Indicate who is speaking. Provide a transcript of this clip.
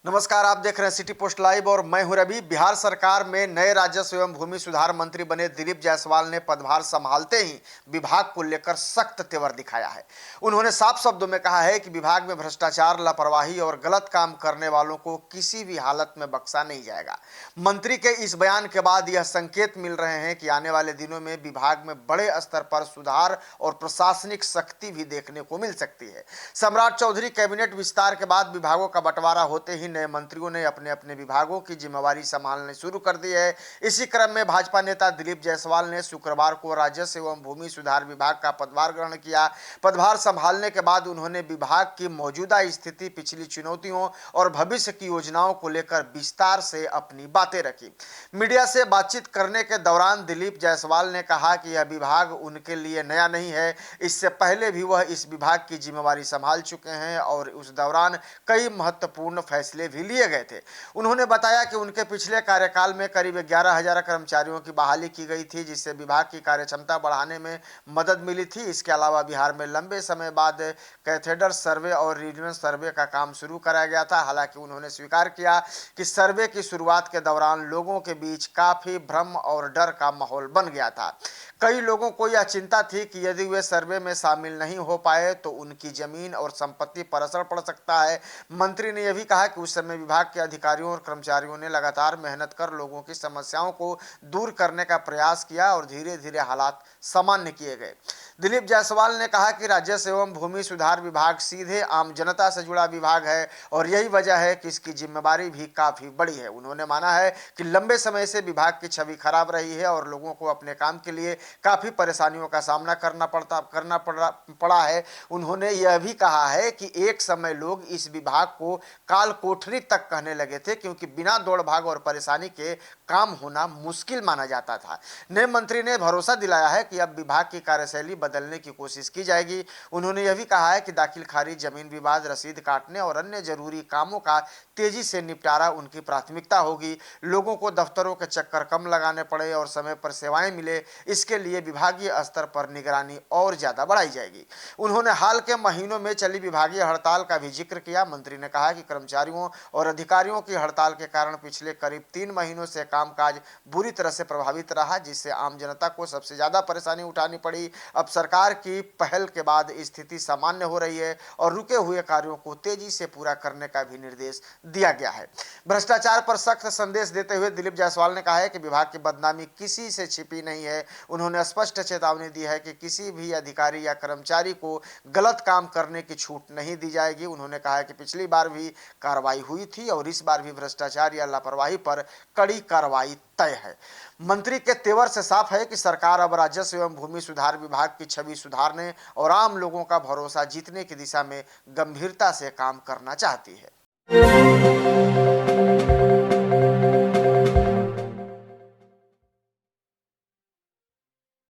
Speaker 1: नमस्कार, आप देख रहे हैं सिटी पोस्ट लाइव और मैं हूं रवि। बिहार सरकार में नए राजस्व एवं भूमि सुधार मंत्री बने दिलीप जायसवाल ने पदभार संभालते ही विभाग को लेकर सख्त तेवर दिखाया है। उन्होंने साफ शब्दों में कहा है कि विभाग में भ्रष्टाचार, लापरवाही और गलत काम करने वालों को किसी भी हालत में बख्शा नहीं जाएगा। मंत्री के इस बयान के बाद यह संकेत मिल रहे हैं कि आने वाले दिनों में विभाग में बड़े स्तर पर सुधार और प्रशासनिक सख्ती भी देखने को मिल सकती है। सम्राट चौधरी कैबिनेट विस्तार के बाद विभागों का बंटवारा होते ही नए मंत्रियों ने अपने अपने विभागों की जिम्मेवारी संभालने शुरू कर दी है। इसी क्रम में भाजपा नेता दिलीप जायसवाल ने शुक्रवार को राजस्व एवं भूमि सुधार विभाग का पदभार ग्रहण किया। पदभार संभालने के बाद उन्होंने विभाग की मौजूदा स्थिति, पिछली चुनौतियों और भविष्य की योजनाओं को लेकर विस्तार से अपनी बातें रखी। मीडिया से बातचीत करने के दौरान दिलीप जायसवाल ने कहा कि यह विभाग उनके लिए नया नहीं है। इससे पहले भी वह इस विभाग की जिम्मेवारी संभाल चुके हैं और उस दौरान कई महत्वपूर्ण फैसले भी लिए गए थे। उन्होंने बताया कि उनके पिछले कार्यकाल में करीब 11,000 कर्मचारियों की बहाली की गई थी, जिससे विभाग की कार्यक्षमता बढ़ाने में मदद मिली थी। इसके अलावा बिहार में लंबे समय बाद कैथेड्रल सर्वे और रीजनल सर्वे का काम शुरू कराया गया था। हालांकि उन्होंने स्वीकार किया कि सर्वे की शुरुआत के दौरान लोगों के बीच काफी भ्रम और डर का माहौल बन गया था। कई लोगों को यह चिंता थी कि यदि वे सर्वे में शामिल नहीं हो पाए तो उनकी जमीन और संपत्ति पर असर पड़ सकता है। मंत्री ने यह भी कहा कि उस समय विभाग के अधिकारियों और कर्मचारियों ने लगातार मेहनत कर लोगों की समस्याओं को दूर करने का प्रयास किया और धीरे धीरे हालात सामान्य किए गए। दिलीप जायसवाल ने कहा कि राजस्व एवं भूमि सुधार विभाग सीधे आम जनता से जुड़ा विभाग है और यही वजह है कि इसकी जिम्मेदारी भी काफी बड़ी है। उन्होंने माना है कि लंबे समय से विभाग की छवि खराब रही है और लोगों को अपने काम के लिए काफी परेशानियों का सामना करना पड़ा है। उन्होंने यह भी कहा है कि एक समय लोग इस विभाग को काल कोठरी तक कहने लगे थे, क्योंकि बिना दौड़ भाग और परेशानी के काम होना मुश्किल माना जाता था। नए मंत्री ने भरोसा दिलाया है कि अब विभाग की कार्यशैली बदलने की कोशिश की जाएगी। उन्होंने यह भी कहा है कि दाखिल खारिज, जमीन विवाद, रसीद काटने और अन्य जरूरी कामों का तेजी से निपटारा उनकी प्राथमिकता होगी। लोगों को दफ्तरों के चक्कर कम लगाने पड़े और समय पर सेवाएं मिले, इसके लिए विभागीय स्तर पर निगरानी और ज्यादा बढ़ाई जाएगी। उन्होंने हाल के महीनों में चली विभागीय हड़ताल का भी जिक्र किया। मंत्री ने कहा कि कर्मचारियों और अधिकारियों की हड़ताल के कारण पिछले करीब 3 महीनों से कामकाज बुरी तरह से प्रभावित रहा, जिससे आम जनता को सबसे ज्यादा परेशानी उठानी पड़ी। अब सरकार की पहल के बाद स्थिति सामान्य हो रही है और रुके हुए कार्यों को तेजी से पूरा करने का भी निर्देश दिया गया है। भ्रष्टाचार पर सख्त संदेश देते हुए दिलीप जायसवाल ने कहा है कि विभाग की बदनामी किसी से छिपी नहीं है। उन्होंने स्पष्ट चेतावनी दी है कि किसी भी अधिकारी या कर्मचारी को गलत काम करने की छूट नहीं दी जाएगी। उन्होंने कहा है कि पिछली बार भी कार्रवाई हुई थी और इस बार भी भ्रष्टाचार या लापरवाही पर कड़ी कार्रवाई तय है। मंत्री के तेवर से साफ है कि सरकार अब राजस्व एवं भूमि सुधार विभाग की छवि सुधारने और आम लोगों का भरोसा जीतने की दिशा में गंभीरता से काम करना चाहती है।